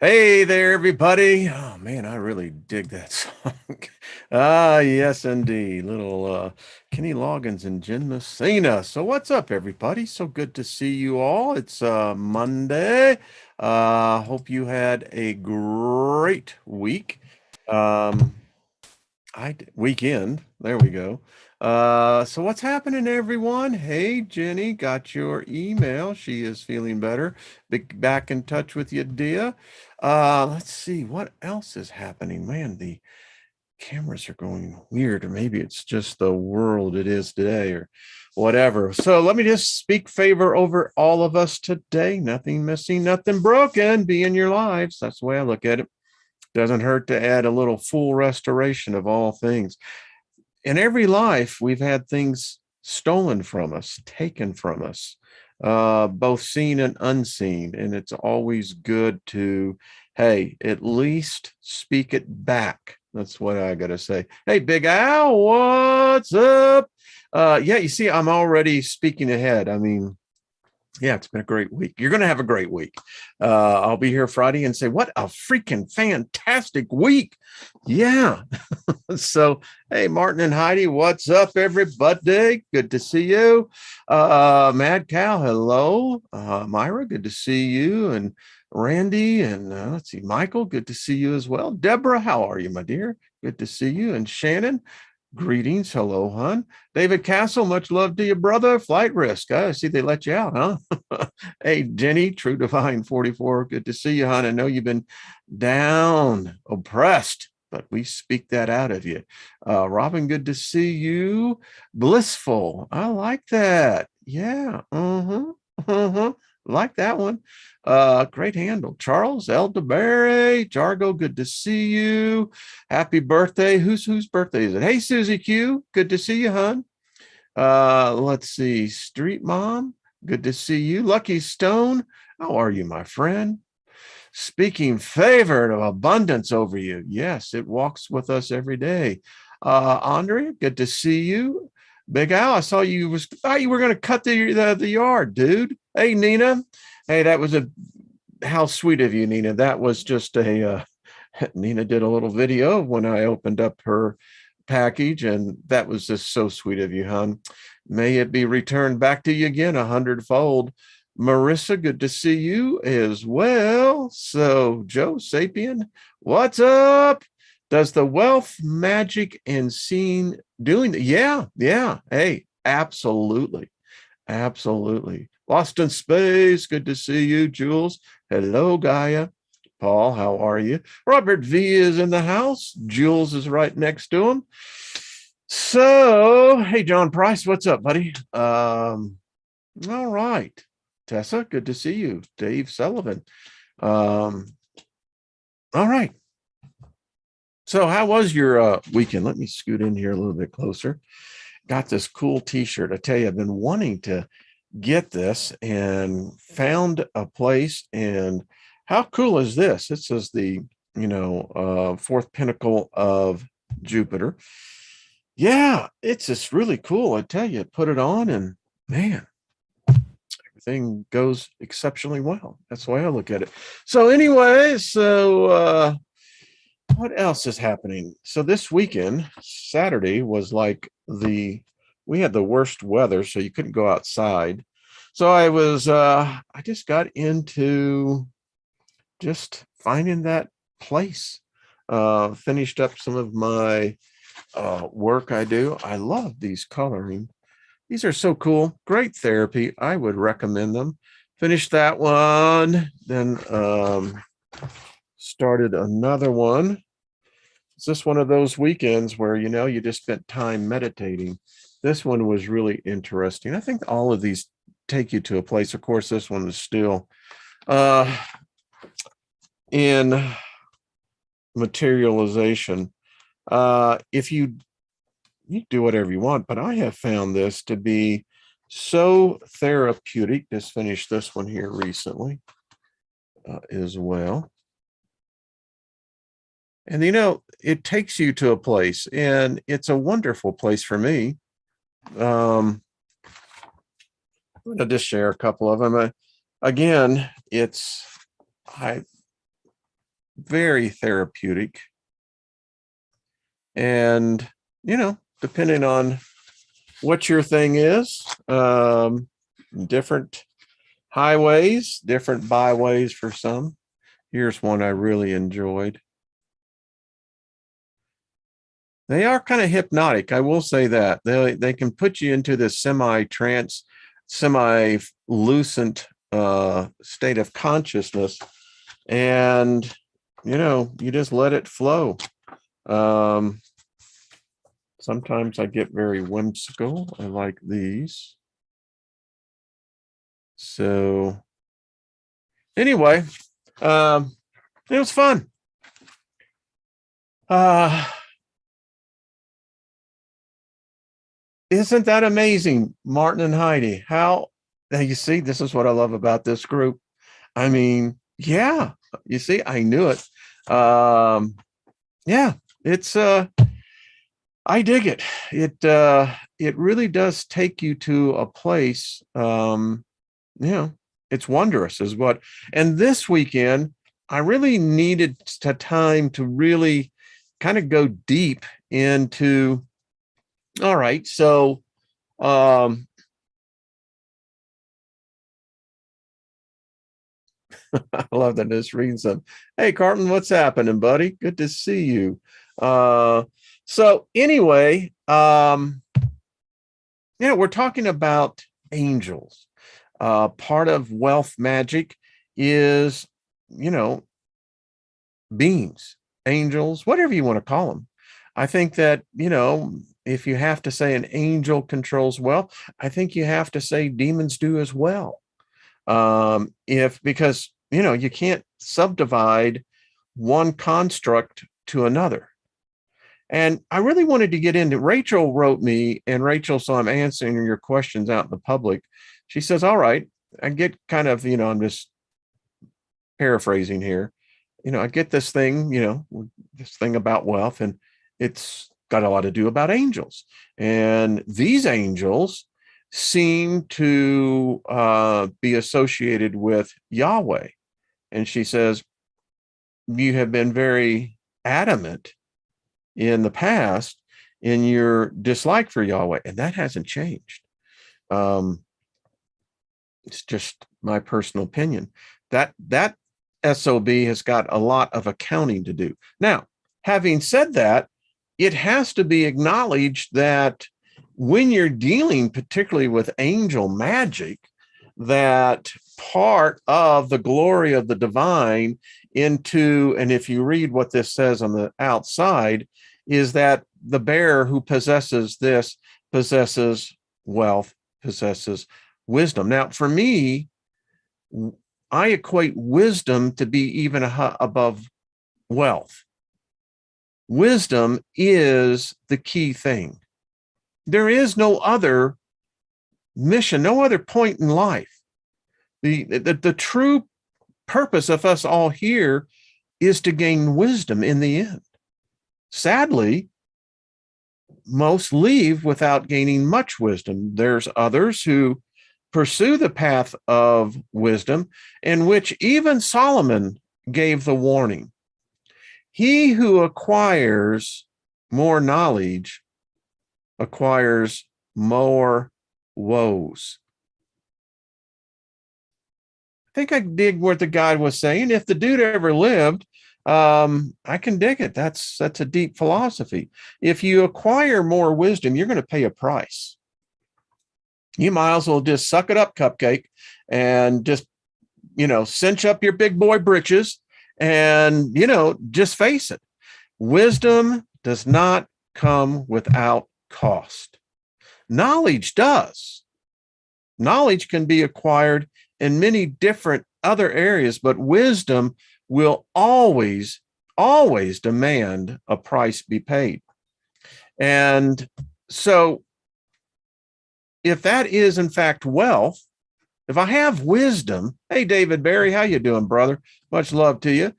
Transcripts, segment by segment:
Hey there, everybody. Oh man, I really dig that song. Yes, indeed. Little Kenny Loggins and Jen Messina. So what's up, everybody? So good to see you all. It's Monday. Hope you had a great week. Um, weekend. There we go. So what's happening, everyone? Hey, Jenny, got your email. She is feeling better. Back in touch with you, dear. Let's see what else is happening. Man, the cameras are going weird, or maybe it's just the world it is today, or whatever. So let me just speak favor over all of us today. Nothing missing, nothing broken. Be in your lives. That's the way I look at it. Doesn't hurt to add a little full restoration of all things. In every life, we've had things stolen from us, taken from us, both seen and unseen. And it's always good to, hey, at least speak it back. That's what I got to say. Hey, Big Al, what's up? Yeah, you see, I'm already speaking ahead. I mean, yeah, it's been a great week. You're going to have a great week. I'll be here Friday and say, what a freaking fantastic week. Yeah. So, hey, Martin and Heidi, what's up, everybody? Good to see you. Mad Cow, hello. Myra, good to see you. And Randy, and let's see, Michael, good to see you as well. Deborah, how are you, my dear? Good to see you. And Shannon, greetings. Hello, hon. David Castle, much love to you, brother. Flight risk. I see they let you out, huh? Hey, Jenny, True Divine 44. Good to see you, hon. I know you've been down, oppressed, but we speak that out of you. Robin, good to see you. Blissful. I like that. Yeah. Uh-huh. Uh-huh. Like that one. Great handle. Charles Elderberry. Jargo, good to see you. Happy birthday. Whose birthday is it? Hey, Susie Q. Good to see you, hon. Let's see. Street Mom. Good to see you. Lucky Stone. How are you, my friend? Speaking favor of abundance over you. Yes, it walks with us every day. Andrea, good to see you. Big Al, I saw you thought you were going to cut the yard, dude. Hey, Nina. Hey, that was a how sweet of you, Nina. That was just a Nina did a little video when I opened up her package, and that was just so sweet of you, hon. May it be returned back to you again 100-fold. Marissa, good to see you as well. So, Joe Sapien, what's up? Does the wealth, magic, and seeing doing that? Yeah, yeah. Hey, absolutely. Absolutely. Lost in Space, good to see you. Jules, hello, Gaia. Paul, how are you? Robert V is in the house. Jules is right next to him. So, hey, John Price, what's up, buddy? All right. Tessa, good to see you. Dave Sullivan. Um, all right. So, how was your weekend? Let me scoot in here a little bit closer. Got this cool t-shirt. I tell you, I've been wanting to get this and found a place. And how cool is this? It says the, fourth pinnacle of Jupiter. Yeah, it's just really cool. I tell you, put it on and man, everything goes exceptionally well. That's the way I look at it. So anyway, what else is happening? So this weekend, Saturday was like we had the worst weather, so you couldn't go outside. So I just got into just finding that place. Finished up some of my work I do. I love these coloring. These are so cool. Great therapy. I would recommend them. Finished that one, then started another one. It's just one of those weekends where you just spent time meditating. This one was really interesting. I think all of these take you to a place. Of course, this one is still uh, in materialization. If you do whatever you want, but I have found this to be so therapeutic. Just finished this one here recently as well. And it takes you to a place, and it's a wonderful place for me. I'm going to just share a couple of them. Again, I very therapeutic. And, depending on what your thing is, different highways, different byways for some. Here's one I really enjoyed. They are kind of hypnotic. I will say that they can put you into this semi-trance, semi-lucent state of consciousness, and you just let it flow. Sometimes I get very whimsical. I like these. So anyway, it was fun. Isn't that amazing, Martin and Heidi? Now you see, this is what I love about this group. I mean, yeah, you see, I knew it. Yeah, it's I dig it. It really does take you to a place. It's wondrous, is what. And this weekend, I really needed time to really kind of go deep into. All right, so I love that this reading some. Hey, Carlton, what's happening, buddy? Good to see you. So anyway, we're talking about angels. Part of wealth magic is, beings, angels, whatever you want to call them. I think that, if you have to say an angel controls wealth, I think you have to say demons do as well. Because you can't subdivide one construct to another. And I really wanted to get into. Rachel wrote me, and Rachel, so I'm answering your questions out in the public. She says, all right, I get kind of, I'm just paraphrasing here. I get this thing, this thing about wealth, and it's got a lot to do about angels. And these angels seem to be associated with Yahweh. And she says, you have been very adamant in the past in your dislike for Yahweh, and that hasn't changed. It's just my personal opinion. That SOB has got a lot of accounting to do. Now, having said that, it has to be acknowledged that when you're dealing particularly with angel magic, that part of the glory of the divine into, and if you read what this says on the outside, is that the bearer who possesses this possesses wealth, possesses wisdom. Now, for me, I equate wisdom to be even above wealth. Wisdom is the key thing. There is no other mission, no other point in life. The true purpose of us all here is to gain wisdom in the end. Sadly, most leave without gaining much wisdom. There's others who pursue the path of wisdom, in which even Solomon gave the warning. He who acquires more knowledge acquires more woes. I think I dig what the guy was saying. If the dude ever lived, I can dig it. That's a deep philosophy. If you acquire more wisdom, you're going to pay a price. You might as well just suck it up, cupcake, and just, cinch up your big boy britches and, just face it. Wisdom does not come without cost. Knowledge does. Knowledge can be acquired in many different other areas, but wisdom will always, always demand a price be paid. And so if that is in fact wealth, if I have wisdom, hey, David Barry, how you doing, brother? Much love to you.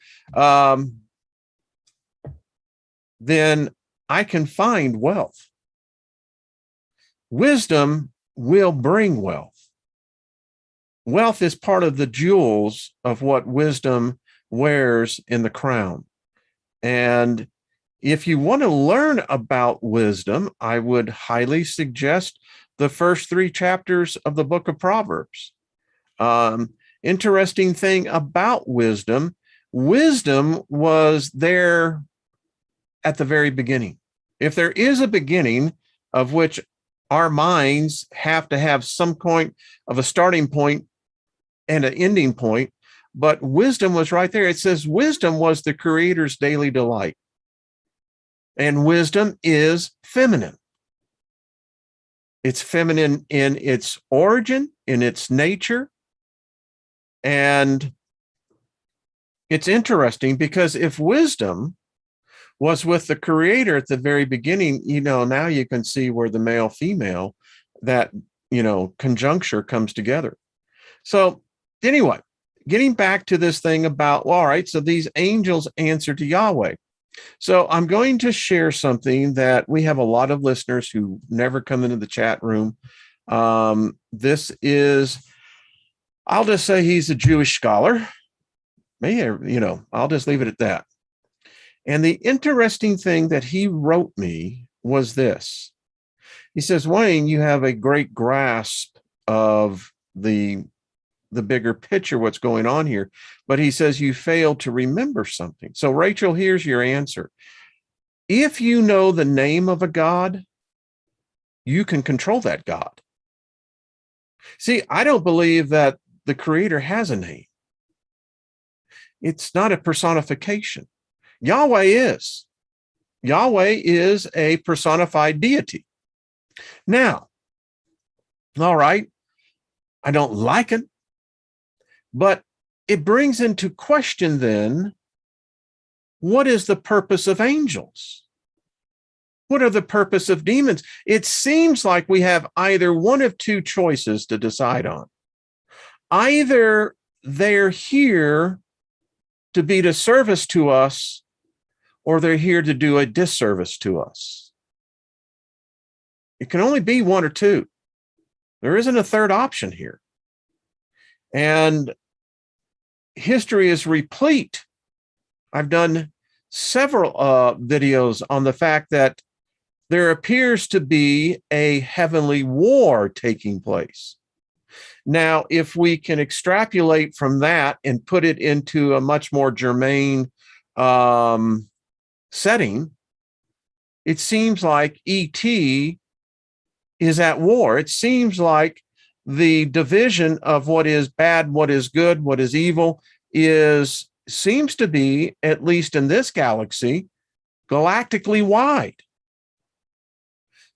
Then I can find wealth. Wisdom will bring wealth. Wealth is part of the jewels of what wisdom wears in the crown. And if you want to learn about wisdom, I would highly suggest the first 3 chapters of the book of Proverbs. Interesting thing about wisdom, wisdom was there at the very beginning. If there is a beginning of which our minds have to have some point of a starting point and an ending point, but wisdom was right there. It says wisdom was the creator's daily delight. And wisdom is feminine. It's feminine in its origin, in its nature. And it's interesting because if wisdom was with the creator at the very beginning, now you can see where the male female, that, conjuncture comes together. So anyway, getting back to this thing about, well, all right, so these angels answer to Yahweh. So I'm going to share something that we have a lot of listeners who never come into the chat room. This is, I'll just say he's a Jewish scholar. Maybe, I'll just leave it at that. And the interesting thing that he wrote me was this. He says, Wayne, you have a great grasp of the bigger picture, what's going on here. But he says you failed to remember something. So Rachel, here's your answer. If you know the name of a God, you can control that God. See, I don't believe that the creator has a name. It's not a personification. Yahweh is. Yahweh is a personified deity. Now, all right, I don't like it, but it brings into question then, what is the purpose of angels? What are the purpose of demons? It seems like we have either one of 2 choices to decide on. Either they're here to be to service to us, or they're here to do a disservice to us. It can only be 1 or 2. There isn't a third option here. And history is replete. I've done several videos on the fact that there appears to be a heavenly war taking place. Now, if we can extrapolate from that and put it into a much more germane setting, it seems like ET is at war. It seems like the division of what is bad, what is good, what is evil seems to be, at least in this galaxy, galactically wide.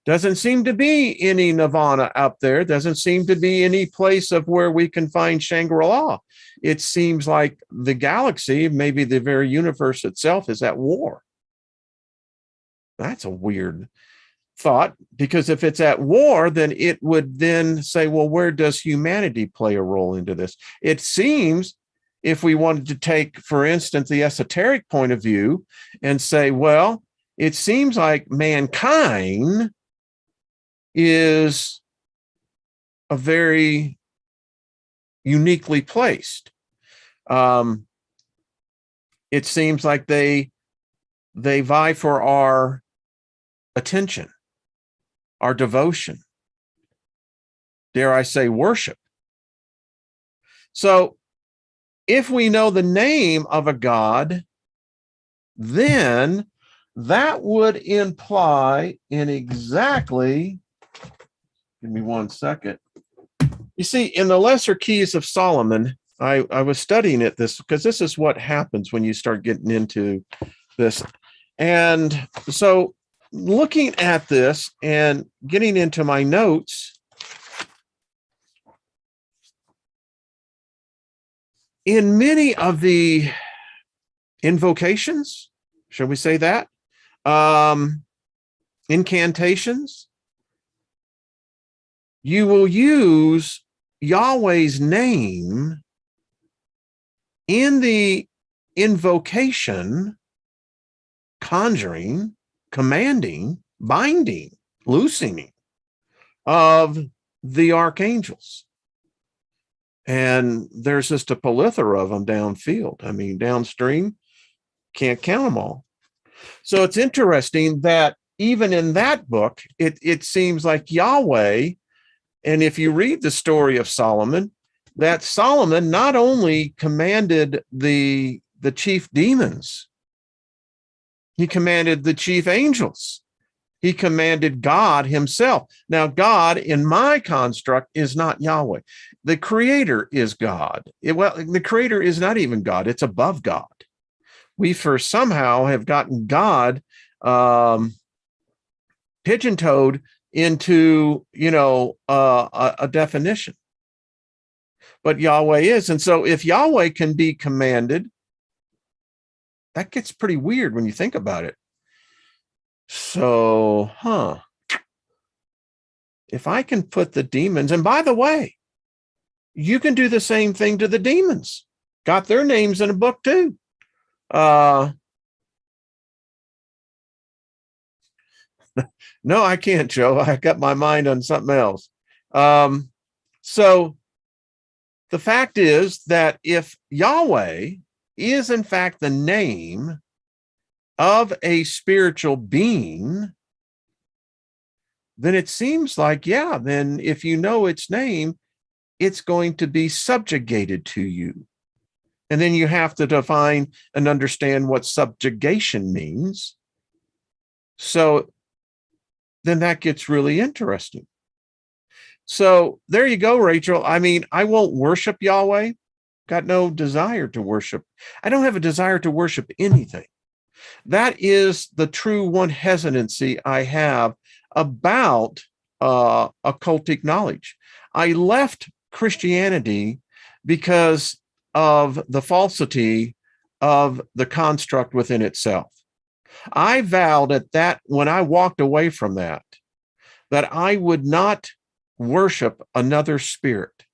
Doesn't seem to be any nirvana up there. Doesn't seem to be any place of where we can find Shangri-La. It seems like the galaxy, maybe the very universe itself, is at war. That's a weird thought, because if it's at war, then it would then say, well, where does humanity play a role into this? It seems, if we wanted to take, for instance, the esoteric point of view and say, well, it seems like mankind is a very uniquely placed. It seems like they vie for our attention, our devotion, dare I say, worship. So if we know the name of a God, then that would imply in exactly, give me 1 second. You see, in the Lesser Keys of Solomon, I was studying this because this is what happens when you start getting into this. And so looking at this and getting into my notes, in many of the invocations, shall we say that, incantations, you will use Yahweh's name in the invocation, conjuring, commanding, binding, loosening of the archangels. And there's just a plethora of them downfield. I mean, downstream, can't count them all. So it's interesting that even in that book, it seems like Yahweh, and if you read the story of Solomon, that Solomon not only commanded the chief demons, he commanded the chief angels. He commanded God himself. Now, God in my construct is not Yahweh. The creator is God. The creator is not even God. It's above God. We first somehow have gotten God pigeon-toed into, a definition. But Yahweh is. And so if Yahweh can be commanded, that gets pretty weird when you think about it. So, if I can put the demons, and by the way, you can do the same thing to the demons. Got their names in a book too. No, I can't, Joe. I got my mind on something else. So the fact is that if Yahweh is in fact the name of a spiritual being, then it seems like, then if you know its name, it's going to be subjugated to you. And then you have to define and understand what subjugation means. So then that gets really interesting. So there you go, Rachel. I mean, I won't worship Yahweh. Got no desire to worship. I don't have a desire to worship anything. That is the true one hesitancy I have about occultic knowledge. I left Christianity because of the falsity of the construct within itself. I vowed at that, when I walked away from that I would not worship another spirit.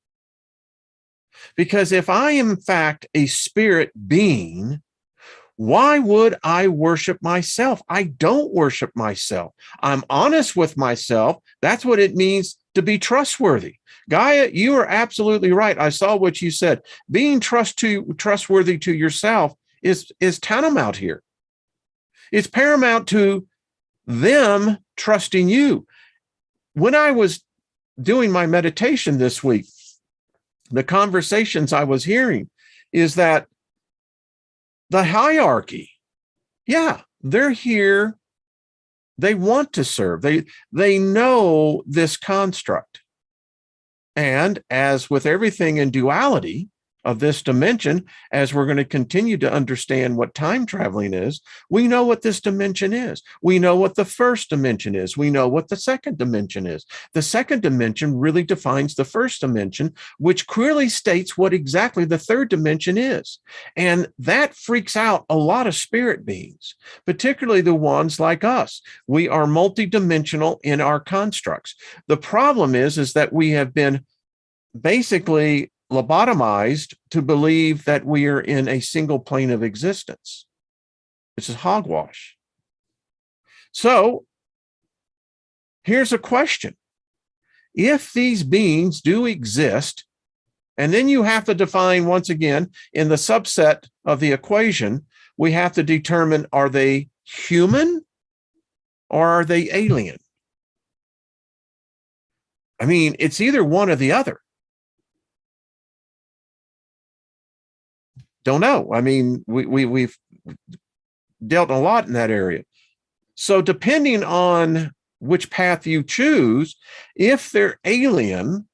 Because if I am in fact a spirit being, why would I worship myself? I don't worship myself. I'm honest with myself. That's what it means to be trustworthy. Gaia, you are absolutely right. I saw what you said. Being trustworthy to yourself is tantamount here. It's paramount to them trusting you. When I was doing my meditation this week, the conversations I was hearing is that the hierarchy, they're here. They want to serve. They know this construct. And as with everything in duality of this dimension, as we're going to continue to understand what time traveling is, we know what this dimension is. We know what the first dimension is. We know what the second dimension is. The second dimension really defines the first dimension, which clearly states what exactly the third dimension is. And that freaks out a lot of spirit beings, particularly the ones like us. We are multidimensional in our constructs. The problem is that we have been basically lobotomized to believe that we are in a single plane of existence. This is hogwash. So here's a question. If these beings do exist, and then you have to define once again in the subset of the equation, we have to determine, are they human or are they alien? I mean, it's either one or the other. Don't know. I mean, we've dealt a lot in that area. So depending on which path you choose, if they're alien,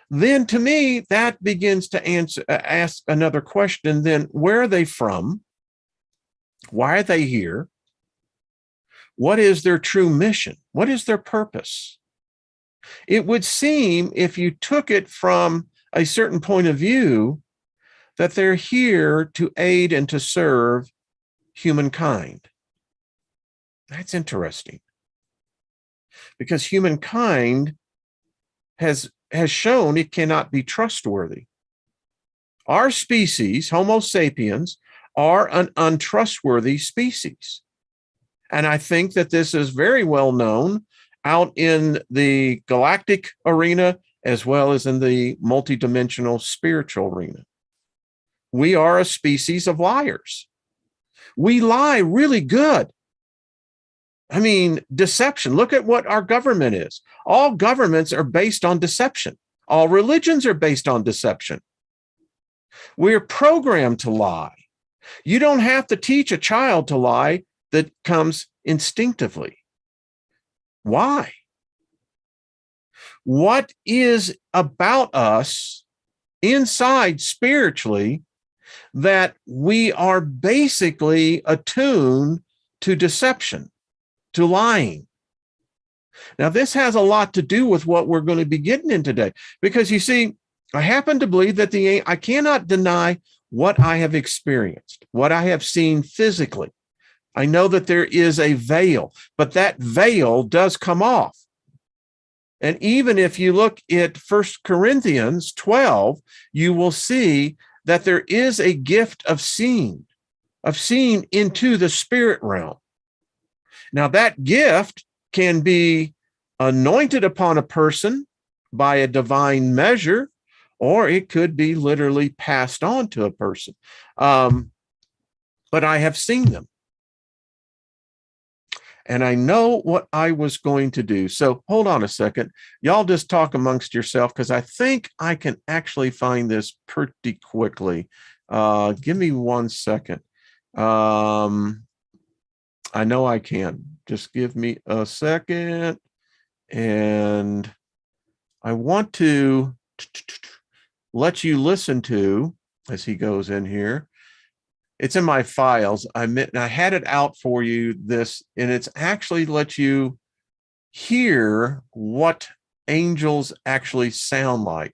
then to me, that begins to ask another question. Then where are they from? Why are they here? What is their true mission? What is their purpose? It would seem, if you took it from a certain point of view, that they're here to aid and to serve humankind. That's interesting, because humankind has shown it cannot be trustworthy. Our species, Homo sapiens, are an untrustworthy species. And I think that this is very well known out in the galactic arena as well as in the multidimensional spiritual arena. We are a species of liars. We lie really good. I mean, deception. Look at what our government is. All governments are based on deception. All religions are based on deception. We're programmed to lie. You don't have to teach a child to lie. That comes instinctively. Why? What is about us inside spiritually that we are basically attuned to deception, to lying? Now, this has a lot to do with what we're going to be getting in today, because you see, I happen to believe that I cannot deny what I have experienced, what I have seen physically. I know that there is a veil, but that veil does come off. And even if you look at 1 Corinthians 12, you will see that there is a gift of seeing into the spirit realm. Now, that gift can be anointed upon a person by a divine measure, or it could be literally passed on to a person. But I have seen them. And I know what I was going to do. So hold on a second. Y'all just talk amongst yourself, because I think I can actually find this pretty quickly. Give me 1 second. I know I can. Just give me a second. And I want to let you listen to, as he goes in here, it's in my files. I had it out for you, and it's actually let you hear what angels actually sound like.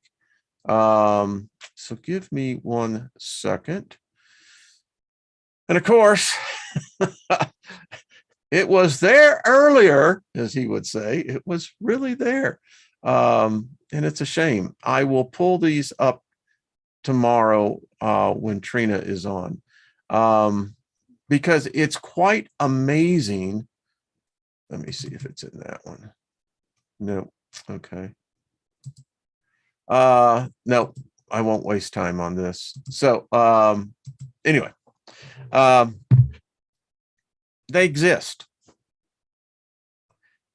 So give me 1 second. And of course, it was there earlier, as he would say. It was really there. And it's a shame. I will pull these up tomorrow when Trina is on. Because it's quite amazing. Let me see if it's in that one. No. Okay. No, I won't waste time on this. So, anyway, they exist.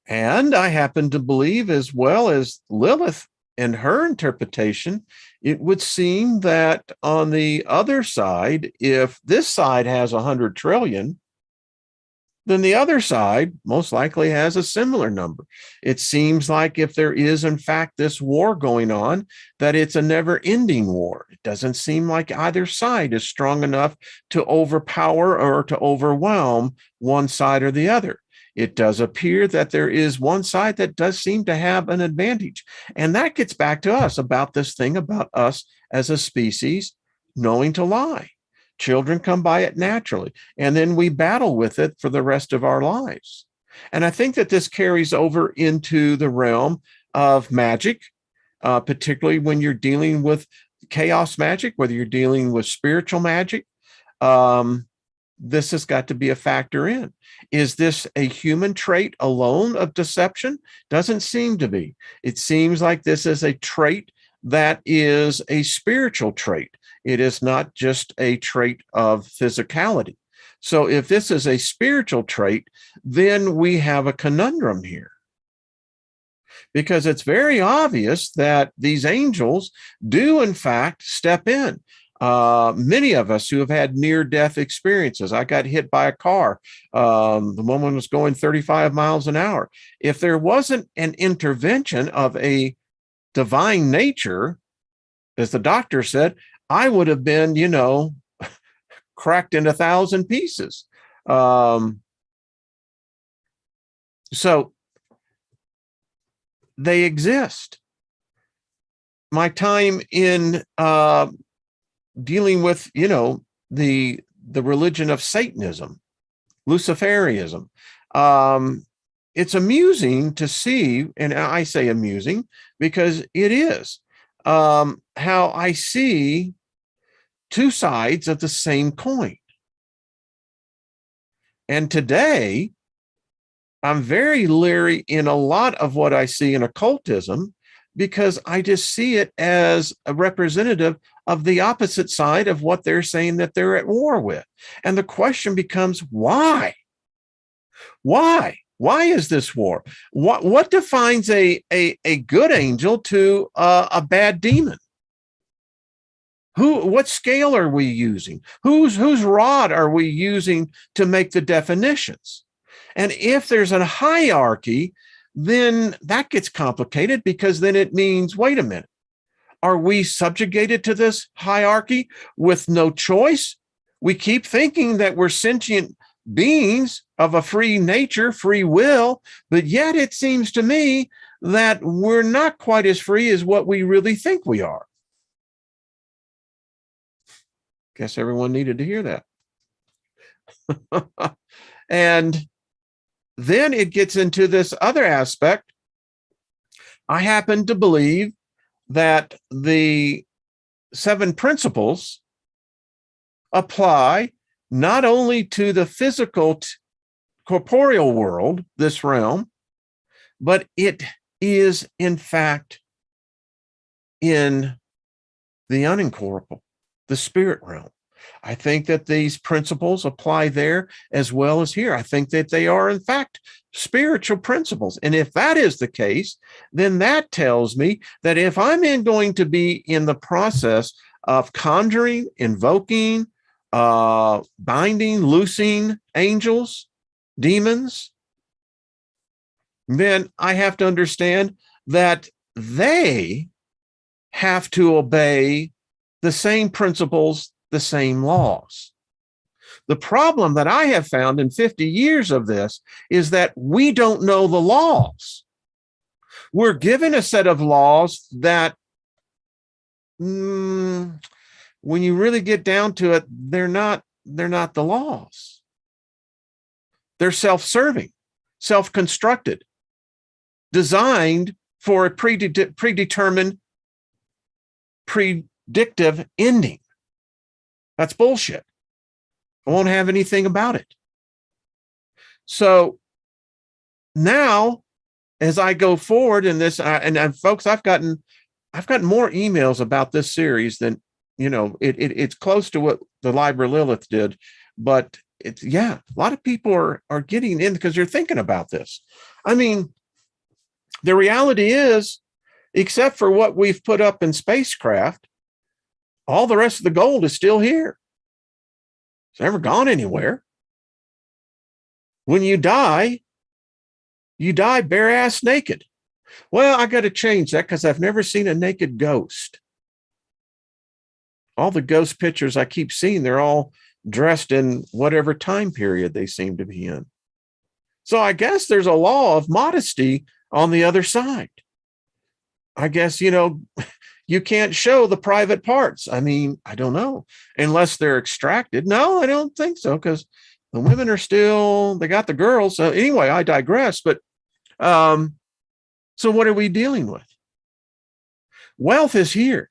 And I happen to believe, as well as Lilith and her interpretation, it would seem that on the other side, if this side has 100 trillion, then the other side most likely has a similar number. It seems like if there is, in fact, this war going on, that it's a never-ending war. It doesn't seem like either side is strong enough to overpower or to overwhelm one side or the other. It does appear that there is one side that does seem to have an advantage. And that gets back to us about this thing about us as a species knowing to lie. Children come by it naturally, and then we battle with it for the rest of our lives. And I think that this carries over into the realm of magic, particularly when you're dealing with chaos magic, whether you're dealing with spiritual magic. This has got to be a factor in. Is this a human trait alone of deception? Doesn't seem to be. It seems like this is a trait that is a spiritual trait. It is not just a trait of physicality. So if this is a spiritual trait, then we have a conundrum here. Because it's very obvious that these angels do, in fact, step in. Many of us who have had near-death experiences. I got hit by a car. The woman was going 35 miles an hour. If there wasn't an intervention of a divine nature, as the doctor said, I would have been, cracked in 1,000 pieces. So they exist. My time in dealing with, the religion of Satanism, Luciferianism. It's amusing to see, and I say amusing because it is, how I see two sides of the same coin. And today, I'm very leery in a lot of what I see in occultism because I just see it as a representative of the opposite side of what they're saying that they're at war with. And the question becomes, why? Why? Why is this war? What defines a good angel to a bad demon? What scale are we using? Whose rod are we using to make the definitions? And if there's a hierarchy, then that gets complicated, because then it means, wait a minute, are we subjugated to this hierarchy with no choice? We keep thinking that we're sentient beings of a free nature, free will, but yet it seems to me that we're not quite as free as what we really think we are. Guess everyone needed to hear that. And then it gets into this other aspect. I happen to believe that the 7 principles apply not only to the physical, corporeal world, this realm, but it is, in fact, in the unincorporeal, the spirit realm. I think that these principles apply there as well as here. I think that they are, in fact, spiritual principles. And if that is the case, then that tells me that if I'm going to be in the process of conjuring, invoking, binding, loosing angels, demons, then I have to understand that they have to obey the same principles, the same laws. The problem that I have found in 50 years of this is that we don't know the laws. We're given a set of laws that, when you really get down to it, they're not the laws. They're self-serving, self-constructed, designed for a predetermined, predictive ending. That's bullshit. I won't have anything about it. So now, as I go forward in this, and folks, I've gotten more emails about this series than, it's close to what the Liber Lilith did, but it's, a lot of people are getting in because they're thinking about this. I mean, the reality is, except for what we've put up in spacecraft, all the rest of the gold is still here. It's never gone anywhere. When you die bare ass naked. Well, I got to change that because I've never seen a naked ghost. All the ghost pictures I keep seeing, they're all dressed in whatever time period they seem to be in. So I guess there's a law of modesty on the other side. I guess, you can't show the private parts. I mean, I don't know, unless they're extracted. No, I don't think so, because the women are still, they got the girls. So anyway, I digress. But so what are we dealing with? Wealth is here.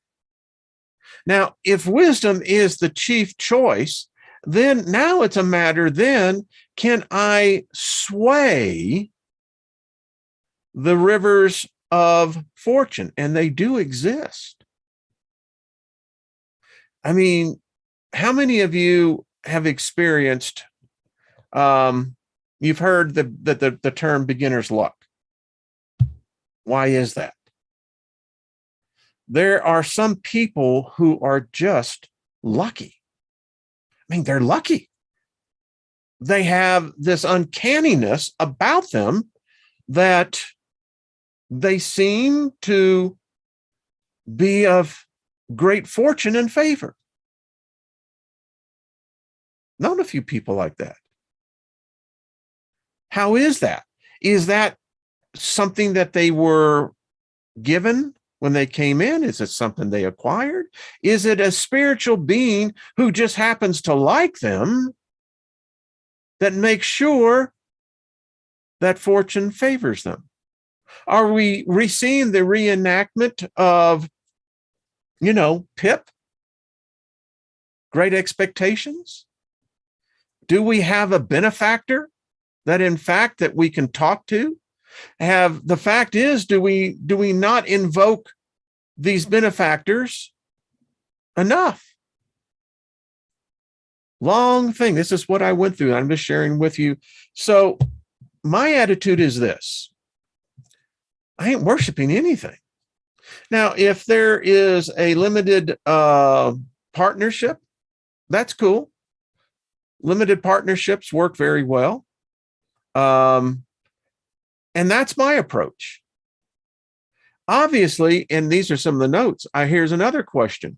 Now, if wisdom is the chief choice, then now it's a matter, then can I sway the rivers of fortune? And they do exist. I mean, how many of you have experienced, you've heard the term beginner's luck? Why is that? There are some people who are just lucky. I mean, they're lucky. They have this uncanniness about them that they seem to be of great fortune and favor. Known a few people like that. How is that? Is that something that they were given when they came in? Is it something they acquired? Is it a spiritual being who just happens to like them that makes sure that fortune favors them? Are we seeing the reenactment of, Pip? Great Expectations? Do we have a benefactor that, in fact, that we can talk to? The fact is, do we not invoke these benefactors enough? Long thing. This is what I went through. I'm just sharing with you. So my attitude is this: I ain't worshiping anything. Now, if there is a limited partnership, that's cool. Limited partnerships work very well. And that's my approach. Obviously, and these are some of the notes. Here's another question.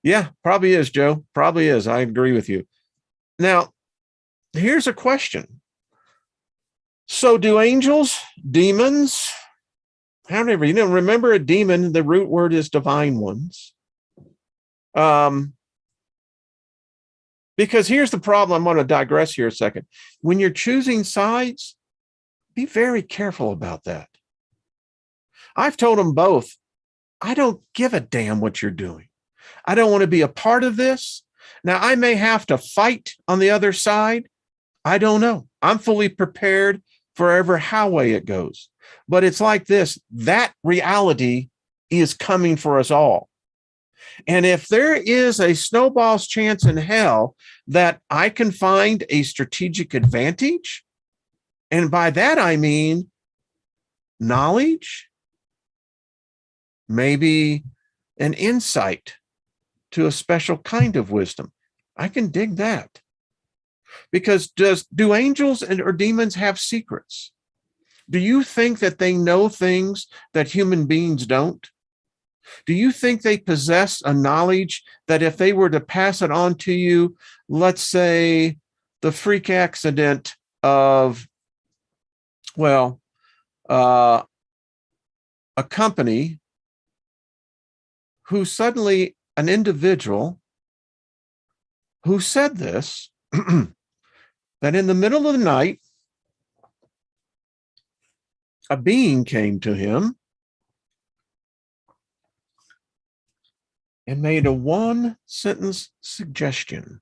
Yeah, probably is, Joe. Probably is. I agree with you. Now, here's a question. So do angels, demons, however, remember a demon, the root word is divine ones. Because here's the problem. I'm going to digress here a second. When you're choosing sides, be very careful about that. I've told them both, I don't give a damn what you're doing. I don't want to be a part of this. Now, I may have to fight on the other side. I don't know. I'm fully prepared for ever how way it goes. But it's like this, that reality is coming for us all. And if there is a snowball's chance in hell that I can find a strategic advantage, and by that I mean knowledge, maybe an insight to a special kind of wisdom, I can dig that. Because do angels or demons have secrets? Do you think that they know things that human beings don't? Do you think they possess a knowledge that if they were to pass it on to you, let's say the freak accident of, well, a company who suddenly, an individual who said this, that in the middle of the night, a being came to him and made a one-sentence suggestion.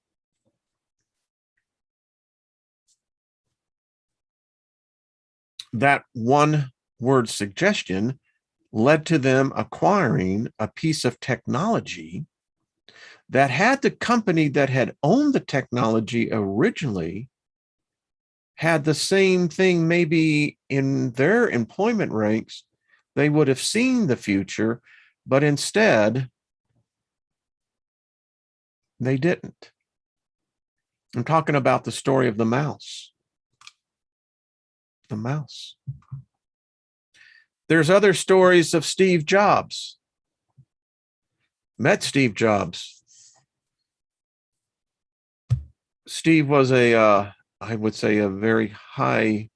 That one-word suggestion led to them acquiring a piece of technology that had the company that had owned the technology originally had the same thing. Maybe in their employment ranks, they would have seen the future, but instead they didn't. I'm talking about the story of the mouse. The mouse. There's other stories of Steve Jobs. Met Steve Jobs. Steve was I would say, a very high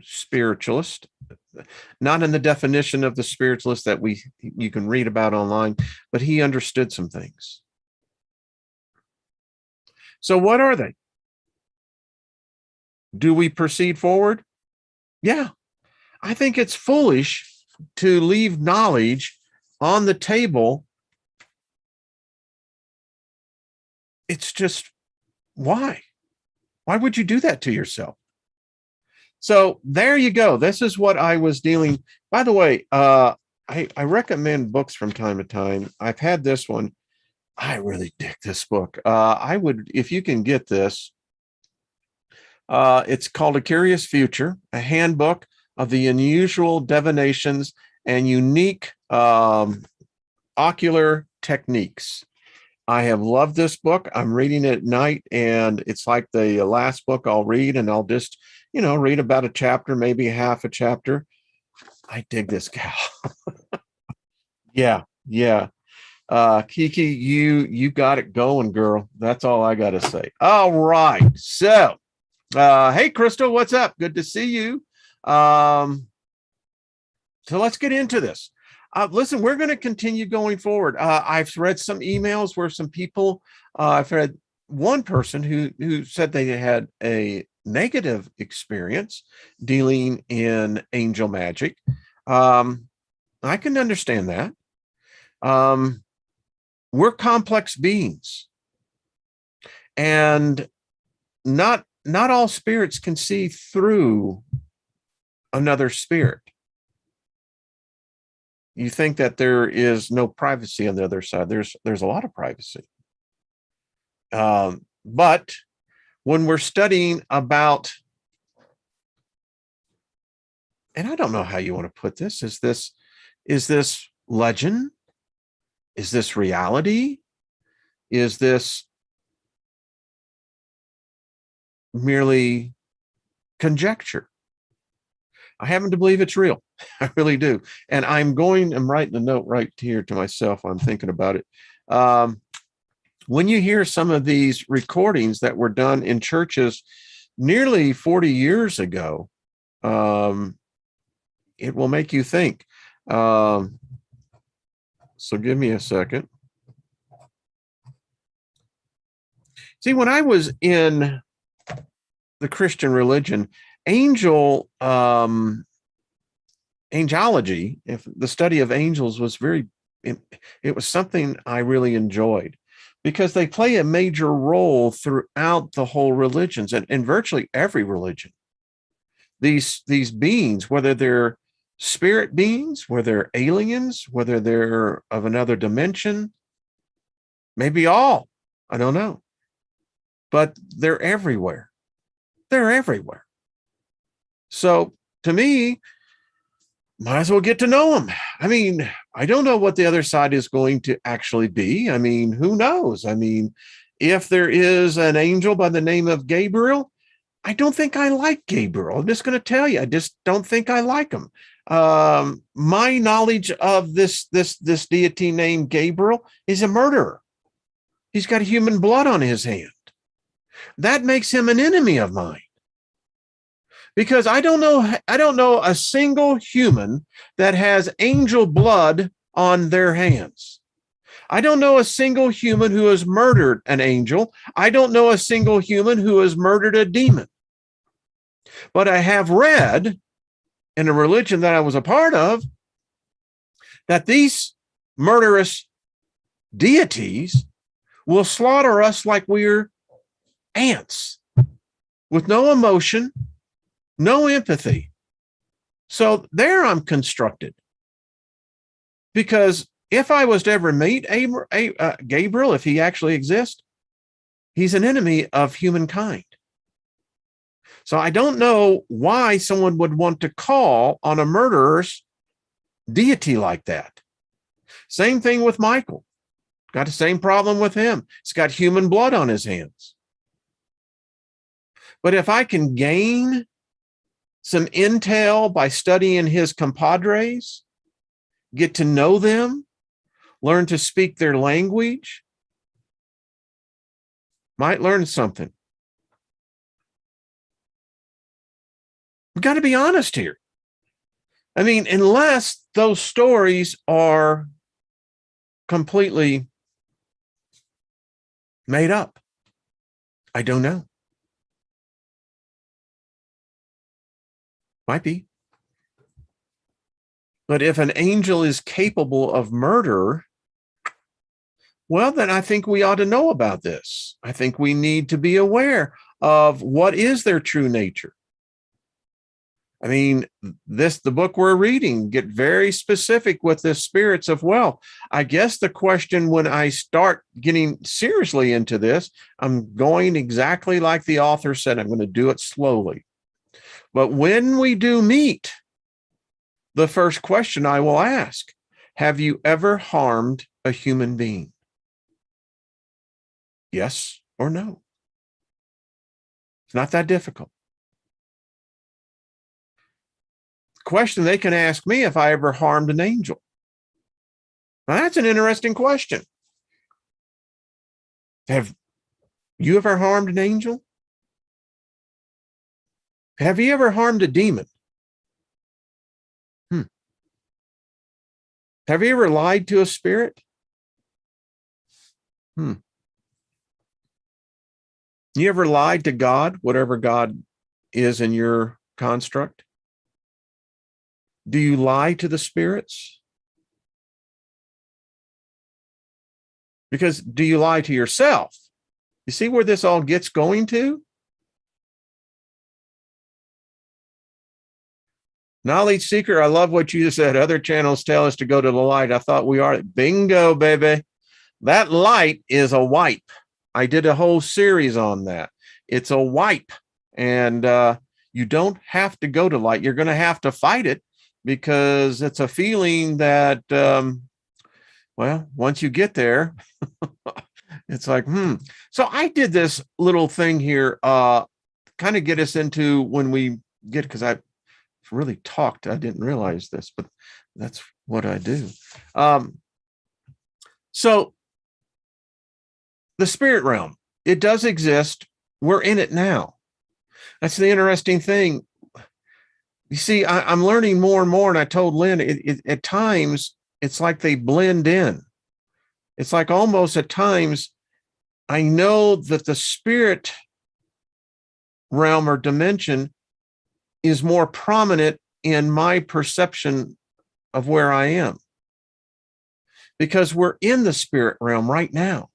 spiritualist, not in the definition of the spiritualist that you can read about online, but he understood some things. So what are they? Do we proceed forward? Yeah. I think it's foolish to leave knowledge on the table. It's just, why? Why would you do that to yourself? So there you go. This is what I was dealing. By the way, I recommend books from time to time. I've had this one. I really dig this book. I would, if you can get this, it's called A Curious Future, a handbook of the unusual divinations and unique ocular techniques. I have loved this book. I'm reading it at night, and it's like the last book I'll read, and I'll just, read about a chapter, maybe half a chapter. I dig this gal. Yeah. Kiki, you got it going, girl. That's all I got to say. All right. So, hey, Crystal, what's up? Good to see you. So let's get into this. Listen, we're going to continue going forward. I've read some emails where some people, I've read one person who said they had a negative experience dealing in angel magic. I can understand that. We're complex beings. And not all spirits can see through another spirit. You think that there is no privacy on the other side. There's a lot of privacy. But when we're studying about, and I don't know how you want to put this, is this legend? Is this reality? Is this merely conjecture? I happen to believe it's real. I really do. And I'm writing a note right here to myself. I'm thinking about it. When you hear some of these recordings that were done in churches nearly 40 years ago, it will make you think. So give me a second. See, when I was in the Christian religion, angelology, if the study of angels was it was something I really enjoyed, because they play a major role throughout the whole religions and virtually every religion. These beings, whether they're spirit beings, whether they're aliens, whether they're of another dimension, maybe all, I don't know, but they're everywhere. They're everywhere. So to me, might as well get to know them. I mean, I don't know what the other side is going to actually be. I mean, who knows? I mean, if there is an angel by the name of Gabriel, I don't think I like Gabriel. I'm just going to tell you, I just don't think I like him. My knowledge of this deity named Gabriel is a murderer. He's got human blood on his hand. That makes him an enemy of mine. Because I don't know a single human that has angel blood on their hands. I don't know a single human who has murdered an angel. I don't know a single human who has murdered a demon. But I have read in a religion that I was a part of that these murderous deities will slaughter us like we're ants with no emotion, no empathy. So there I'm constructed. Because if I was to ever meet Gabriel, if he actually exists, he's an enemy of humankind. So I don't know why someone would want to call on a murderer's deity like that. Same thing with Michael. Got the same problem with him. He's got human blood on his hands. But if I can gain some intel by studying his compadres, get to know them, learn to speak their language, might learn something. We've got to be honest here. I mean, unless those stories are completely made up, I don't know. Might be. But if an angel is capable of murder, well, then I think we ought to know about this. I think we need to be aware of what is their true nature. I mean, the book we're reading, get very specific with the spirits of wealth. I guess the question when I start getting seriously into this, I'm going exactly like the author said. I'm going to do it slowly. But when we do meet, the first question I will ask, have you ever harmed a human being? Yes or no? It's not that difficult. Question they can ask me, if I ever harmed an angel. Now, that's an interesting question. Have you ever harmed an angel? Have you ever harmed a demon? Have you ever lied to a spirit? You ever lied to God, whatever God is in your construct? Do you lie to the spirits? Because do you lie to yourself? You see where this all gets going to? Knowledge seeker, I love what you said. Other channels tell us to go to the light. I thought we are. Bingo, baby. That light is a wipe. I did a whole series on that. It's a wipe. And you don't have to go to light. You're going to have to fight it because it's a feeling that, well, once you get there, it's like, So I did this little thing here, kind of get us into when we get, because I really talked. I didn't realize this, but that's what I do. So the spirit realm, it does exist. We're in it now. That's the interesting thing. You see, I'm learning more and more. And I told Lynn, at times, it's like they blend in. It's like almost at times, I know that the spirit realm or dimension is more prominent in my perception of where I am. Because we're in the spirit realm right now.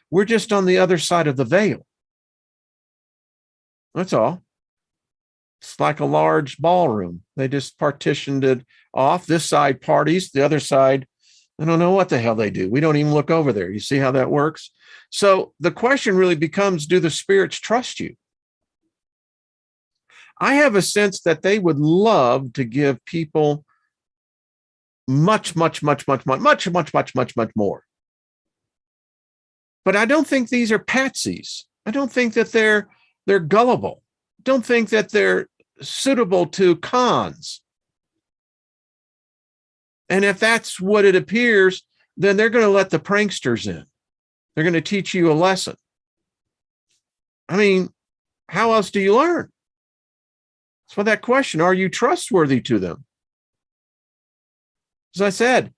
We're just on the other side of the veil. That's all. It's like a large ballroom. They just partitioned it off. This side parties, the other side, I don't know what the hell they do. We don't even look over there. You see how that works? So the question really becomes, do the spirits trust you? I have a sense that they would love to give people much more. But I don't think these are patsies. I don't think that they're gullible. Don't think that they're suitable to cons. And if that's what it appears, then they're going to let the pranksters in. They're going to teach you a lesson. I mean, how else do you learn? So that question, are you trustworthy to them? As I said,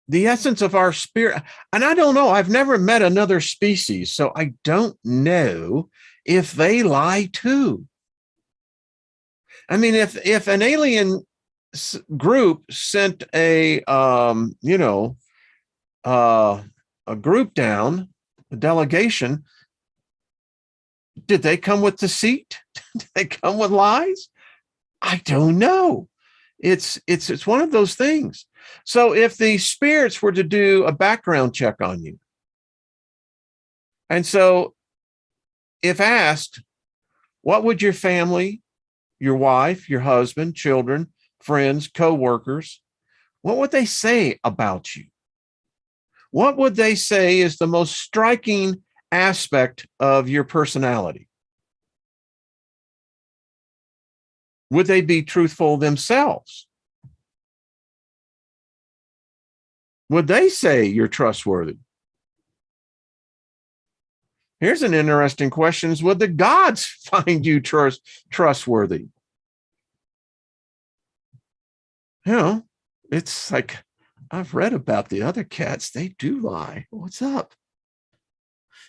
the essence of our spirit, and I don't know, I've never met another species, so I don't know if they lie too. I mean, if an alien group sent a group down, a delegation, did they come with deceit? Did they come with lies? I don't know. It's one of those things. So if the spirits were to do a background check on you, and so if asked, what would your family, your wife, your husband, children, friends, co-workers, what would they say about you? What would they say is the most striking aspect of your personality? Would they be truthful themselves? Would they say you're trustworthy? Here's an interesting question. Would the gods find you trustworthy? You know, it's like, I've read about the other cats. They do lie. What's up?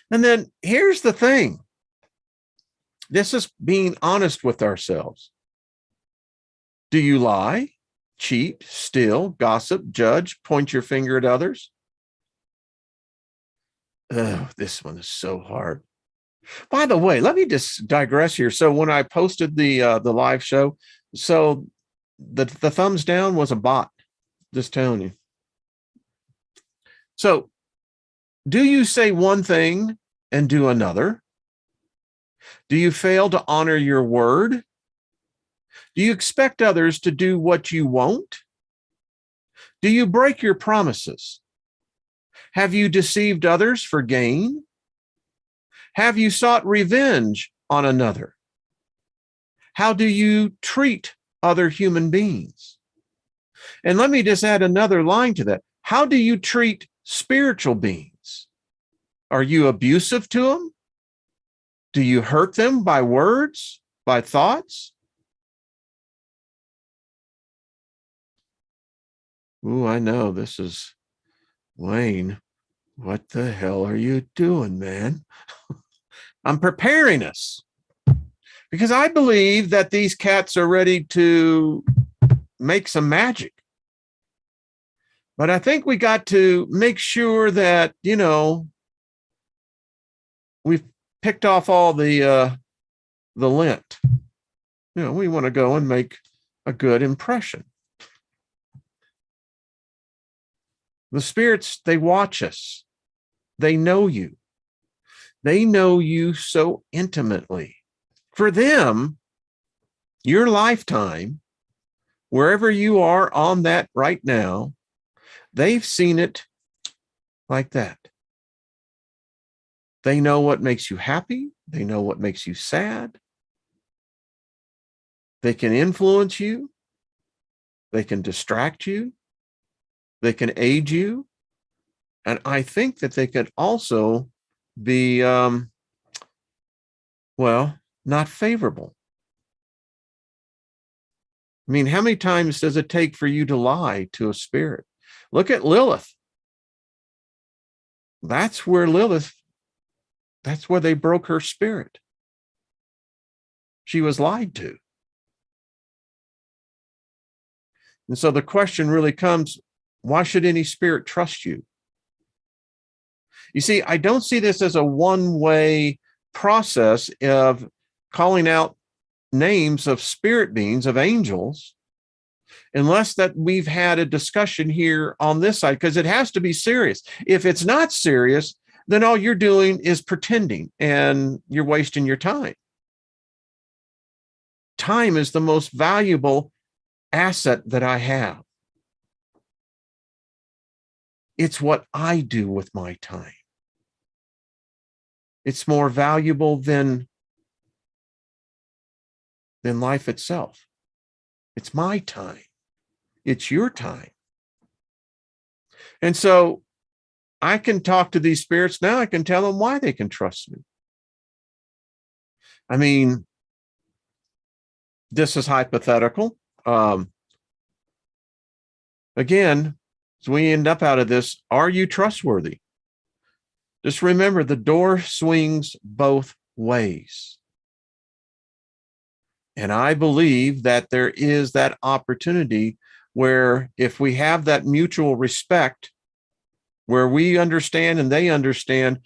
And then here's the thing. This is being honest with ourselves. Do you lie, cheat, steal, gossip, judge, point your finger at others? Oh, this one is so hard. By the way, let me just digress here. So when I posted the live show, so the thumbs down was a bot. Just telling you. So do you say one thing and do another? Do you fail to honor your word? Do you expect others to do what you won't? Do you break your promises? Have you deceived others for gain? Have you sought revenge on another? How do you treat other human beings? And let me just add another line to that. How do you treat spiritual beings? Are you abusive to them? Do you hurt them by words, by thoughts? Ooh, I know this is Wayne. What the hell are you doing, man? I'm preparing us because I believe that these cats are ready to make some magic. But I think we got to make sure that, we've picked off all the lint. We want to go and make a good impression. The spirits, they watch us. They know you. They know you so intimately. For them, your lifetime, wherever you are on that right now, they've seen it like that. They know what makes you happy. They know what makes you sad. They can influence you. They can distract you. They can aid you. And I think that they could also be, not favorable. I mean, how many times does it take for you to lie to a spirit? Look at Lilith. That's where they broke her spirit. She was lied to. And so the question really comes, why should any spirit trust you? You see, I don't see this as a one-way process of calling out names of spirit beings, of angels, unless that we've had a discussion here on this side, because it has to be serious. If it's not serious, then all you're doing is pretending and you're wasting your time. Time is the most valuable asset that I have. It's what I do with my time. It's more valuable than life itself. It's my time. It's your time. And so I can talk to these spirits now. I can tell them why they can trust me. I mean, this is hypothetical. Again, as we end up out of this, are you trustworthy? Just remember, the door swings both ways. And I believe that there is that opportunity where if we have that mutual respect, where we understand and they understand,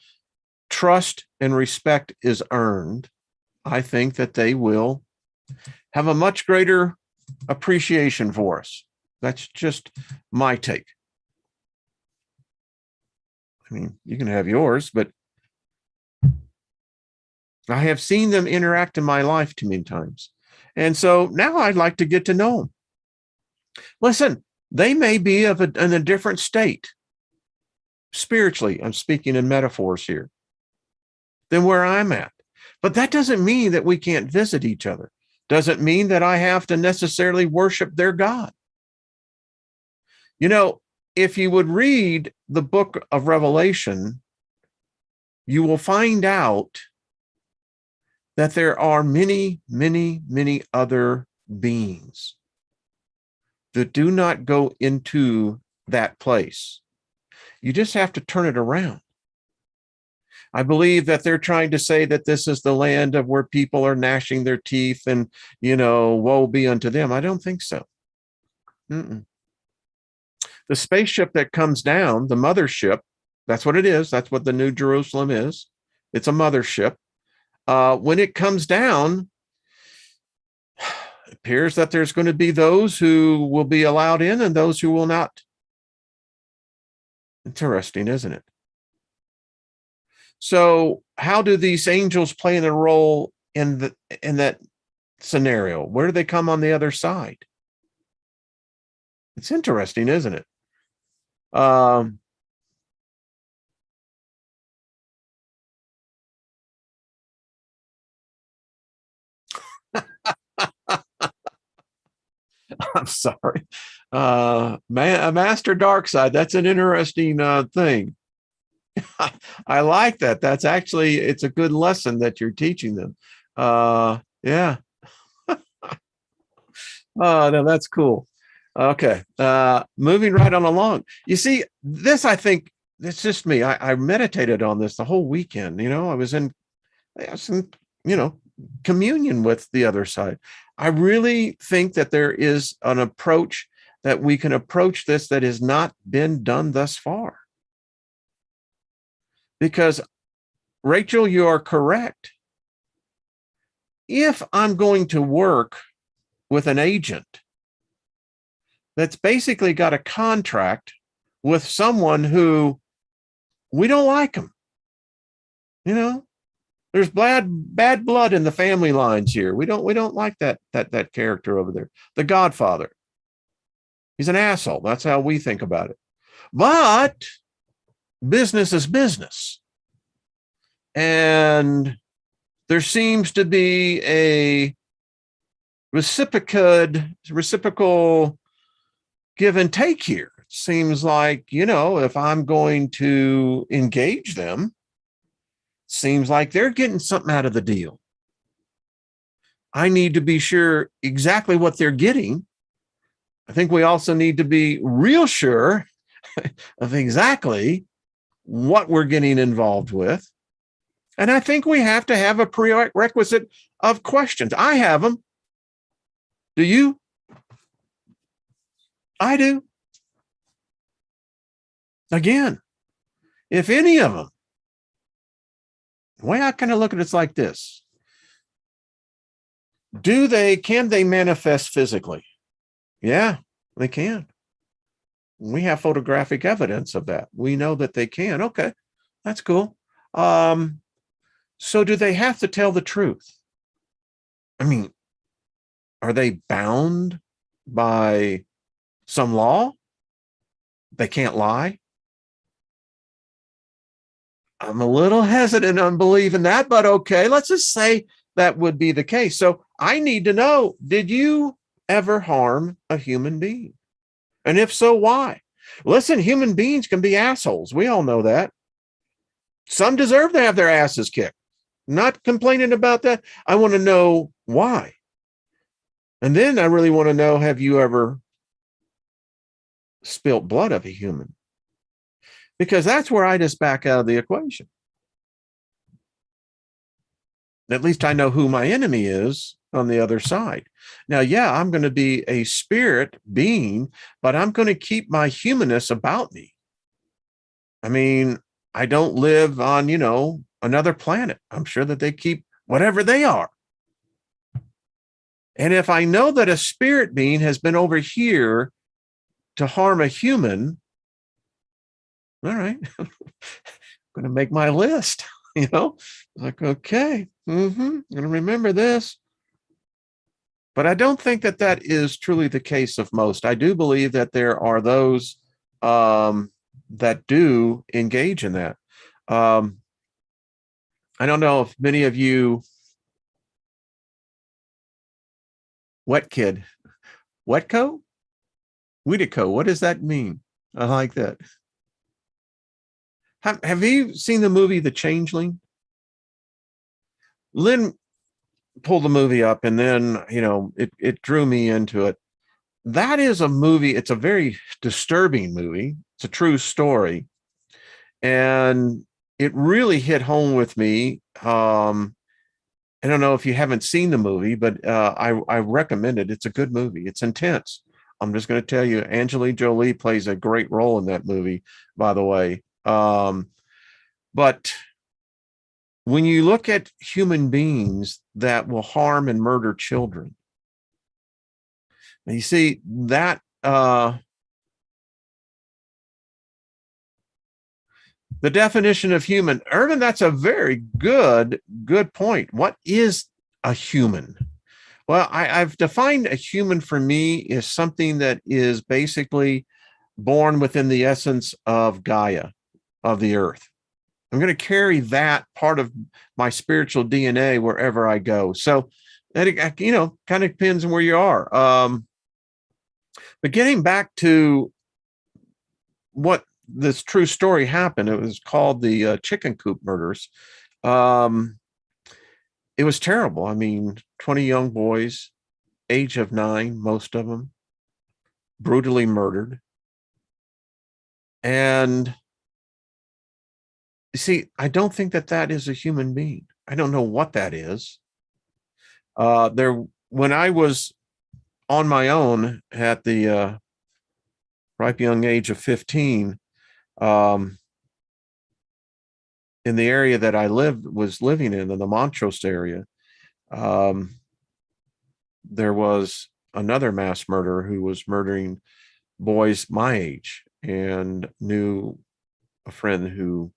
trust and respect is earned, I think that they will have a much greater appreciation for us. That's just my take. I mean, you can have yours, but I have seen them interact in my life too many times. And so now I'd like to get to know them. Listen, they may be in a different state. Spiritually, I'm speaking in metaphors here, than where I'm at. But that doesn't mean that we can't visit each other. Doesn't mean that I have to necessarily worship their God. If you would read the book of Revelation, you will find out that there are many, many, many other beings that do not go into that place. You just have to turn it around. I believe that they're trying to say that this is the land of where people are gnashing their teeth and, woe be unto them. I don't think so. Mm-mm. The spaceship that comes down, the mothership, that's what it is. That's what the New Jerusalem is. It's a mothership. When it comes down, it appears that there's going to be those who will be allowed in and those who will not. Interesting, isn't it? So how do these angels play a role in that scenario? Where do they come on the other side? It's interesting, isn't it? I'm sorry. Master Darkside, that's an interesting thing. I like that. That's actually, it's a good lesson that you're teaching them. Yeah. Oh, no, that's cool. Okay. Moving right on along. You see, this, I think, it's just me. I meditated on this the whole weekend. I was in communion with the other side. I really think that there is an approach that we can approach this that has not been done thus far. Because, Rachel, you are correct. If I'm going to work with an agent that's basically got a contract with someone who we don't like them, there's bad blood in the family lines here. We don't like that character over there, the Godfather. He's an asshole. That's how we think about it. But business is business. And there seems to be a reciprocal give and take here. It seems like, if I'm going to engage them, seems like they're getting something out of the deal. I need to be sure exactly what they're getting. I think we also need to be real sure of exactly what we're getting involved with. And I think we have to have a prerequisite of questions. I have them. Do you? I do. Again, if any of them, the way I kind of look at it's like this. Can they manifest physically? Yeah, they can. We have photographic evidence of that. We know that they can. Okay, that's cool. So do they have to tell the truth? I mean, are they bound by some law? They can't lie? I'm a little hesitant on believing that, but okay, let's just say that would be the case. So I need to know, did you ever harm a human being? And if so, why? Listen, human beings can be assholes. We all know that. Some deserve to have their asses kicked. Not complaining about that. I want to know why. And then I really want to know, have you ever spilt blood of a human? Because that's where I just back out of the equation. At least I know who my enemy is on the other side. Now, yeah, I'm going to be a spirit being, but I'm going to keep my humanness about me. I mean, I don't live on, another planet. I'm sure that they keep whatever they are. And if I know that a spirit being has been over here to harm a human, all right, I'm going to make my list, like, okay, I'm going to remember this. But I don't think that is truly the case of most. I do believe that there are those that do engage in that. I don't know if many of you, Wetco, Whitico, what does that mean? I like that. Have you seen the movie The Changeling? Lynn pulled the movie up, and then it drew me into it. That is a movie. It's a very disturbing movie. It's a true story, and it really hit home with me. I don't know if you haven't seen the movie, but I recommend it. It's a good movie. It's intense. I'm just going to tell you, Angelina Jolie plays a great role in that movie, by the way. But when you look at human beings that will harm and murder children, you see that the definition of human, Irvin, that's a very good point. What is a human? Well, I've defined a human for me as something that is basically born within the essence of Gaia, of the earth. I'm going to carry that part of my spiritual DNA wherever I go. So that, kind of depends on where you are. But getting back to what this true story happened, it was called the chicken coop murders. It was terrible. I mean, 20 young boys, age of 9, most of them, brutally murdered. And you see, I don't think that is a human being. I don't know what that is. When I was on my own at the ripe young age of 15, um, in the area that I was living in the Montrose area, um, there was another mass murderer who was murdering boys my age, and knew a friend who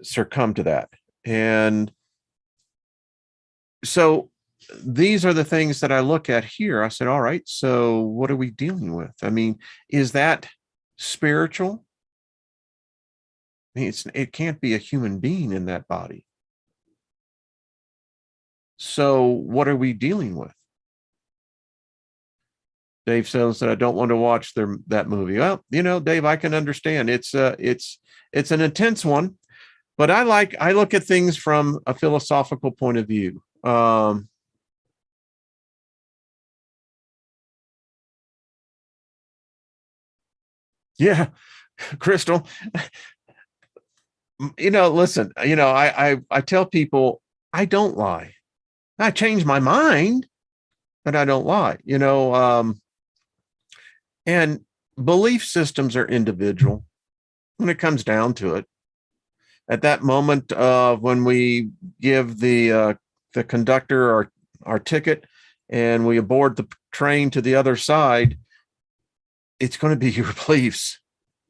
succumbed to that. And so these are the things that I look at here. I said, all right, so what are we dealing with? I mean, is that spiritual? I mean, it can't be a human being in that body. So what are we dealing with? Dave says that I don't want to watch that movie. Well, Dave, I can understand. It's an intense one, but I look at things from a philosophical point of view. Yeah, Crystal, listen, I tell people I don't lie. I change my mind, but I don't lie, and belief systems are individual when it comes down to it. At that moment, when we give the conductor our ticket and we aboard the train to the other side, it's going to be your beliefs,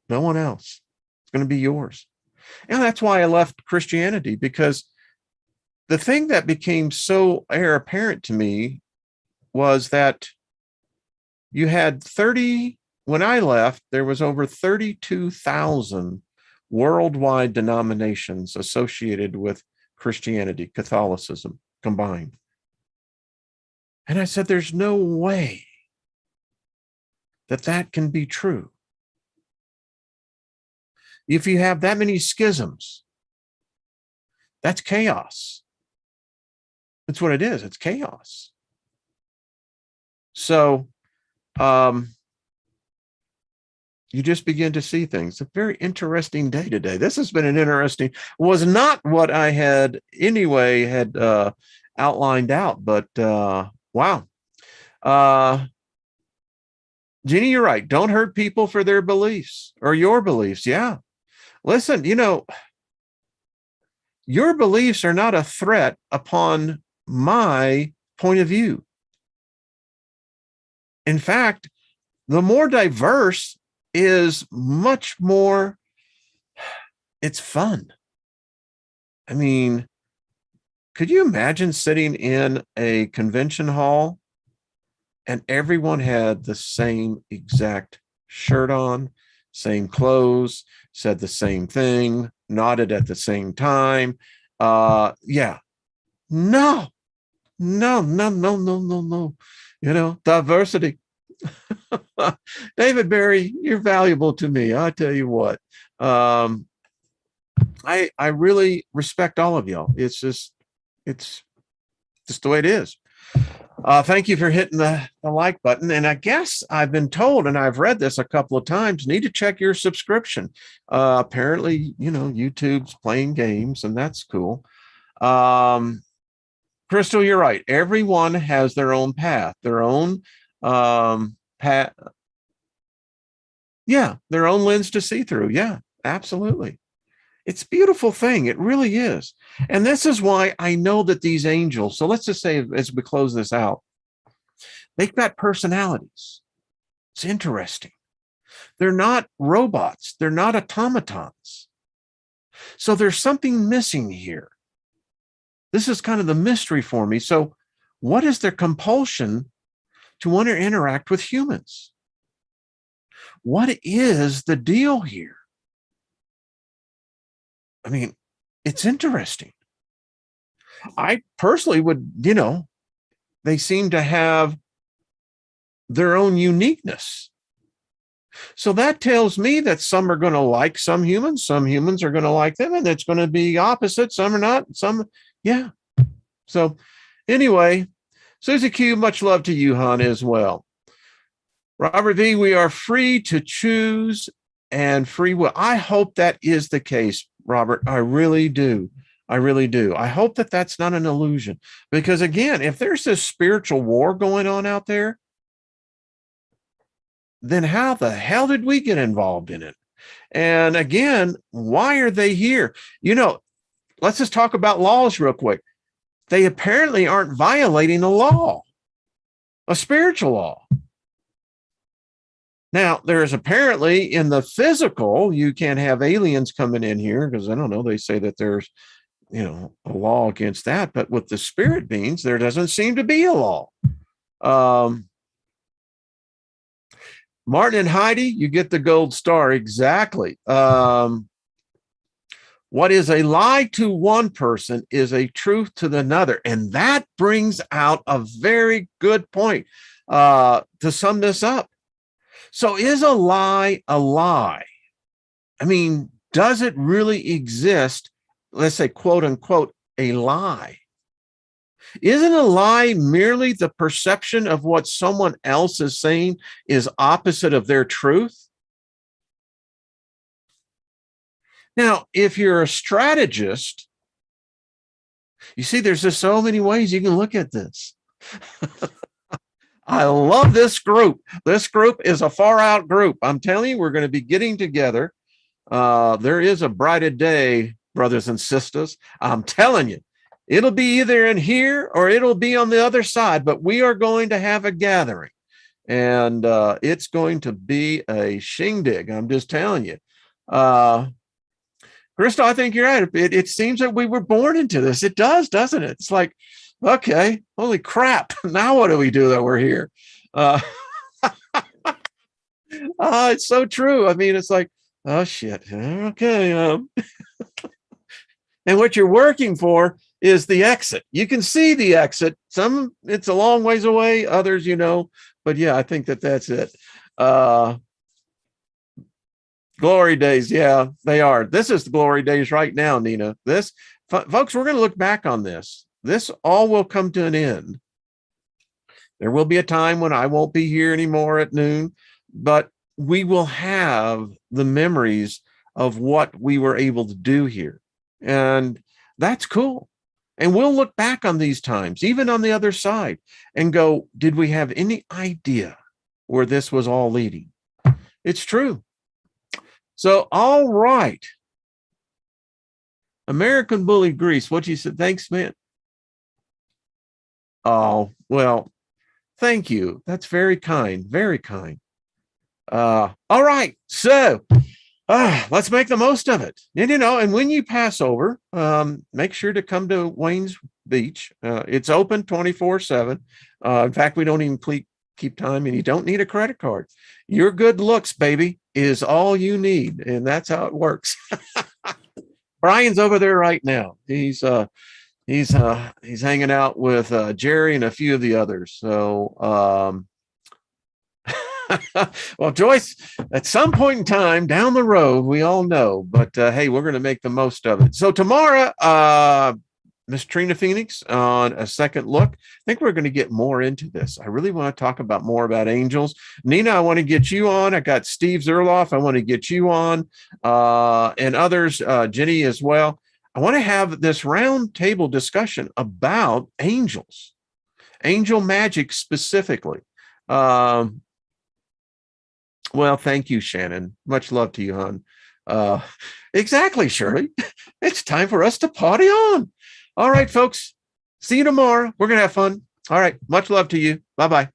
no one else. It's going to be yours. And that's why I left Christianity, because the thing that became so apparent to me was that you had when I left, there was over 32,000 worldwide denominations associated with Christianity, Catholicism combined. And I said, there's no way that can be true. If you have that many schisms, that's chaos. That's what it is. It's chaos. So you just begin to see things. A very interesting day today. This has been was not what I had outlined out, but wow. Jeannie, you're right. Don't hurt people for their beliefs or your beliefs. Yeah. Listen, your beliefs are not a threat upon my point of view. In fact, the more diverse is much more, it's fun. I mean, could you imagine sitting in a convention hall and everyone had the same exact shirt on, same clothes, said the same thing, nodded at the same time? Yeah. No. Diversity. David Barry, you're valuable to me. I tell you what. I really respect all of y'all. It's just the way it is. Thank you for hitting the like button. And I guess I've been told, and I've read this a couple of times, need to check your subscription. Apparently, YouTube's playing games, and that's cool. Crystal, you're right. Everyone has their own path, their own path. Yeah, their own lens to see through. Yeah, absolutely. It's a beautiful thing. It really is. And this is why I know that these angels, so let's just say as we close this out, they've got personalities. It's interesting. They're not robots. They're not automatons. So there's something missing here. This is kind of the mystery for me. So what is their compulsion to want to interact with humans? What is the deal here? I mean, it's interesting. I personally would, they seem to have their own uniqueness. So that tells me that some are going to like some humans are going to like them, and it's going to be opposite. Some are not, yeah. So anyway, Susie Q, much love to you, hon, as well. Robert V, we are free to choose and free will. I hope that is the case, Robert. I really do. I really do. I hope that that's not an illusion, because again, if there's this spiritual war going on out there, then how the hell did we get involved in it? And again, why are they here? Let's just talk about laws real quick. They apparently aren't violating a law, a spiritual law. Now, there is apparently in the physical, you can't have aliens coming in here because I don't know. They say that there's, a law against that. But with the spirit beings, there doesn't seem to be a law. Martin and Heidi, you get the gold star. Exactly. What is a lie to one person is a truth to another. And that brings out a very good point to sum this up. So is a lie a lie? I mean, does it really exist? Let's say, quote unquote, a lie. Isn't a lie merely the perception of what someone else is saying is opposite of their truth? Now, if you're a strategist, you see, there's just so many ways you can look at this. I love this group. This group is a far out group. I'm telling you, we're going to be getting together. There is a brighter day, brothers and sisters. I'm telling you, it'll be either in here or it'll be on the other side, but we are going to have a gathering and it's going to be a shindig. I'm just telling you. Crystal, I think you're right. It seems that we were born into this. It does, doesn't it? It's like, okay, holy crap. Now what do we do that we're here? It's so true. I mean, it's like, oh, shit. Okay. And what you're working for is the exit. You can see the exit. Some, it's a long ways away. Others, but yeah, I think that's it. Glory days. Yeah, they are. This is the glory days right now, Nina. Folks, we're going to look back on this. This all will come to an end. There will be a time when I won't be here anymore at noon, but we will have the memories of what we were able to do here. And that's cool. And we'll look back on these times, even on the other side, and go, did we have any idea where this was all leading? It's true. So, all right. American Bully Grease, what you said? Thanks, man. Oh, well, thank you. That's very kind. Very kind. All right. So let's make the most of it. And, and when you pass over, make sure to come to Wayne's Beach. It's open 24/7. In fact, we don't even keep time, and you don't need a credit card. Your good looks, baby, is all you need. And that's how it works. Brian's over there right now. He's hanging out with Jerry and a few of the others. So, well, Joyce, at some point in time down the road, we all know, but hey, we're going to make the most of it. So tomorrow, Miss Trina Phoenix on a second look. I think we're going to get more into this. I really want to talk more about angels. Nina, I want to get you on. I got Steve Zerloff. I want to get you on and others, Jenny as well. I want to have this round table discussion about angels, angel magic specifically. Well, thank you, Shannon. Much love to you, hon. Exactly, Shirley. It's time for us to party on. All right, folks. See you tomorrow. We're going to have fun. All right. Much love to you. Bye-bye.